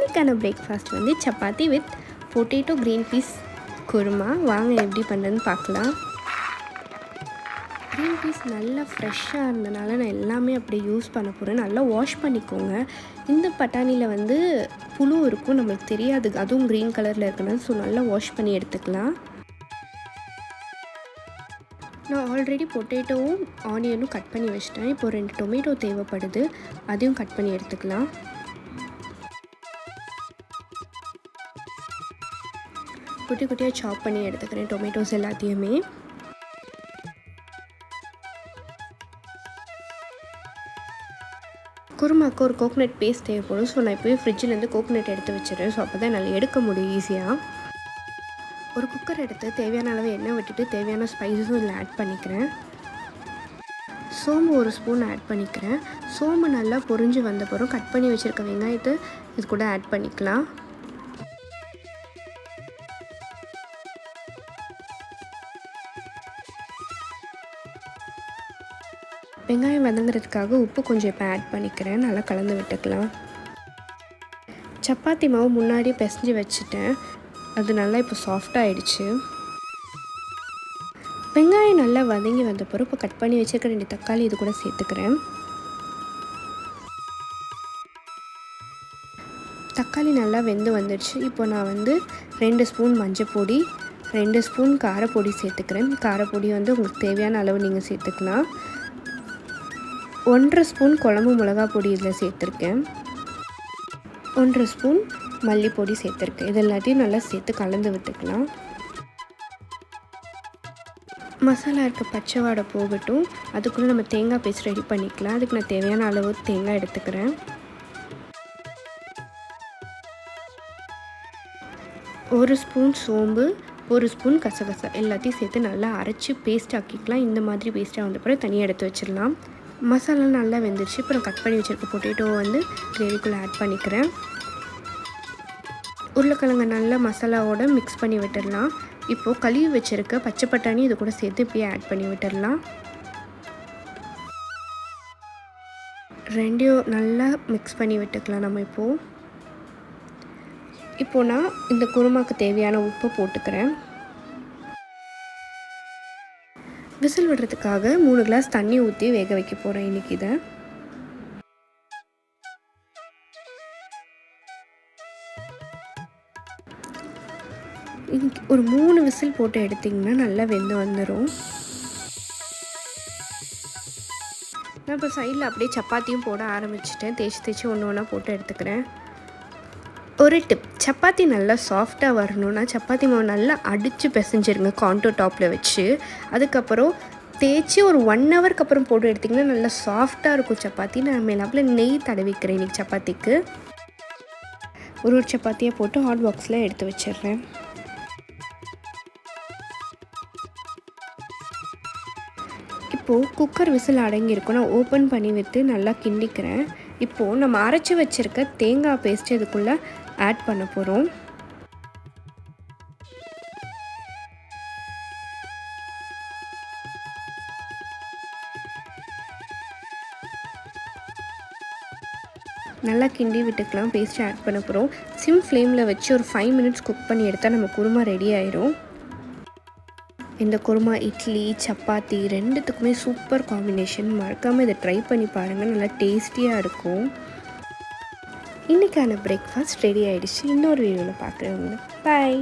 இன்றைக்கான பிரேக்ஃபாஸ்ட் வந்து chapati with potato green peas kurma. வாங்க எப்படி பண்ணுறதுன்னு பார்க்கலாம். க்ரீன் பீஸ் நல்லா ஃப்ரெஷ்ஷாக இருந்தனால நான் எல்லாமே அப்படியே யூஸ் பண்ண போகிறேன். நல்லா வாஷ் பண்ணிக்கோங்க. இந்த பட்டாணியில் வந்து புழு இருக்கும், நம்மளுக்கு தெரியாது, அதுவும் க்ரீன் கலரில் இருக்கணும். ஸோ நல்லா வாஷ் பண்ணி எடுத்துக்கலாம். நான் ஆல்ரெடி பொட்டேட்டோவும் ஆனியனும் கட் பண்ணி வச்சிட்டேன். இப்போ 2 டொமேட்டோ தேவைப்படுது, அதையும் கட் பண்ணி எடுத்துக்கலாம். குட்டி குட்டியாக சாப் பண்ணி எடுத்துக்கிறேன் டொமேட்டோஸ் எல்லாத்தையுமே. குருமாக்கு ஒரு கோகோனட் பேஸ்ட் தேவைப்படும். ஸோ நான் இப்போயே ஃப்ரிட்ஜிலேருந்து கோகோனட் எடுத்து வச்சுருவேன். ஸோ அப்போ தான் என்னால் எடுக்க முடியும் ஈஸியாக. ஒரு குக்கர் எடுத்து தேவையான அளவு எண்ணெய் விட்டுட்டு தேவையான ஸ்பைஸஸும் இதில் ஆட் பண்ணிக்கிறேன். சோம்பு 1 ஸ்பூன் ஆட் பண்ணிக்கிறேன். சோம்பு நல்லா பொரிஞ்சு வந்தப்பறம் கட் பண்ணி வச்சுருக்க வெங்காயத்தை இது கூட ஆட் பண்ணிக்கலாம். வெங்காயம் வதங்குறதுக்காக உப்பு கொஞ்சம் இப்போ ஆட் பண்ணிக்கிறேன். நல்லா கலந்து விட்டுக்கலாம். சப்பாத்தி மாவு முன்னாடியே பிசைஞ்சு வச்சுட்டேன். அது நல்லா இப்போ சாஃப்டாகிடுச்சு. வெங்காயம் நல்லா வதங்கி வந்தப்பறம் இப்போ கட் பண்ணி வச்சுருக்க 2 தக்காளி இது கூட சேர்த்துக்கிறேன். தக்காளி நல்லா வெந்து வந்துடுச்சு. இப்போ நான் வந்து 2 ஸ்பூன் மஞ்சள் பொடி, 2 ஸ்பூன் காரப்பொடி சேர்த்துக்கிறேன். காரப்பொடி வந்து உங்களுக்கு தேவையான அளவு நீங்கள் சேர்த்துக்கலாம். 1.5 ஸ்பூன் குழம்பு மிளகா பொடி இதில் சேர்த்துருக்கேன். 1.5 ஸ்பூன் மல்லிப்பொடி சேர்த்துருக்கேன். இது எல்லாத்தையும் நல்லா சேர்த்து கலந்து விட்டுக்கலாம். மசாலா இருக்க பச்சை வாடை போகட்டும். அதுக்குள்ளே நம்ம தேங்காய் பேஸ்ட் ரெடி பண்ணிக்கலாம். அதுக்கு நான் தேவையான அளவு தேங்காய் எடுத்துக்கிறேன். 1 ஸ்பூன் சோம்பு, 1 ஸ்பூன் கசகசா எல்லாத்தையும் சேர்த்து நல்லா அரைச்சி பேஸ்ட் ஆக்கிக்கலாம். இந்த மாதிரி பேஸ்ட்டாக வந்த பிறகு தனியாக எடுத்து வச்சிடலாம். மசாலா நல்லா வெந்துருச்சு. இப்போ நான் கட் பண்ணி வச்சுருக்க பொட்டேட்டோவை வந்து கிரேவிக்குள்ளே ஆட் பண்ணிக்கிறேன். உருளைக்கிழங்கு நல்லா மசாலாவோடு மிக்ஸ் பண்ணி விட்டுடலாம். இப்போது கழுவி வச்சுருக்க பச்சை பட்டாணி இது கூட சேர்த்து இப்போயே ஆட் பண்ணி விட்டுடலாம். ரெண்டையும் நல்லா மிக்ஸ் பண்ணி விட்டுக்கலாம். நம்ம இப்போது நான் இந்த குருமாக்கு தேவையான உப்பு போட்டுக்கிறேன். விசில் விடுறதுக்காக 3 கிளாஸ் தண்ணி ஊற்றி வேக வைக்க போகிறேன் இன்றைக்கி. இதை இன்னைக்கு ஒரு 3 விசில் போட்டு எடுத்திங்கன்னா நல்லா வெந்து வந்துடும். நான் இப்போ சைடில் அப்படியே சப்பாத்தியும் போட ஆரம்பிச்சிட்டேன். தேய்ச்சி ஒன்று ஒன்றா போட்டு எடுத்துக்கிறேன். ஒரு டிப், சப்பாத்தி நல்லா சாஃப்டாக வரணுன்னா சப்பாத்தி மாவு நல்லா அடித்து பிசைஞ்சிருங்க கான்டோர் டாப்பில் வச்சு. அதுக்கப்புறம் தேய்ச்சி ஒரு 1 ஹவருக்கு அப்புறம் போட்டு எடுத்திங்கன்னா நல்லா சாஃப்டாக இருக்கும் சப்பாத்தி. நான் மேலாப்பில் நெய் தடவிக்கிறேன் இன்றைக்கி சப்பாத்திக்கு. ஒரு சப்பாத்தியை போட்டு ஹாட் பாக்ஸில் எடுத்து வச்சிடுறேன். இப்போது குக்கர் விசில் அடங்கியிருக்கும். நான் ஓப்பன் பண்ணி விட்டு நல்லா கிண்டிக்கிறேன். இப்போது நம்ம அரைச்சி வச்சுருக்க தேங்காய் பேஸ்ட்டு இதுக்குள்ளே ஆட் பண்ண போகிறோம். நல்லா கிண்டி விட்டுக்கலாம். பேஸ்ட்டு ஆட் பண்ண போகிறோம். சிம் ஃப்ளேமில் வச்சு ஒரு 5 மினிட்ஸ் குக் பண்ணி எடுத்தால் நம்ம குருமா ரெடி ஆயிரும். இந்த குருமா இட்லி சப்பாத்தி 2த்துக்குமே சூப்பர் காம்பினேஷன். மறக்காமல் இதை ட்ரை பண்ணி பாருங்கள். நல்லா டேஸ்டியாக இருக்கும். இன்றைக்கான பிரேக்ஃபாஸ்ட் ரெடி ஆகிடுச்சு. இன்னொரு வீடியோவில் பார்க்குறேன். பாய்.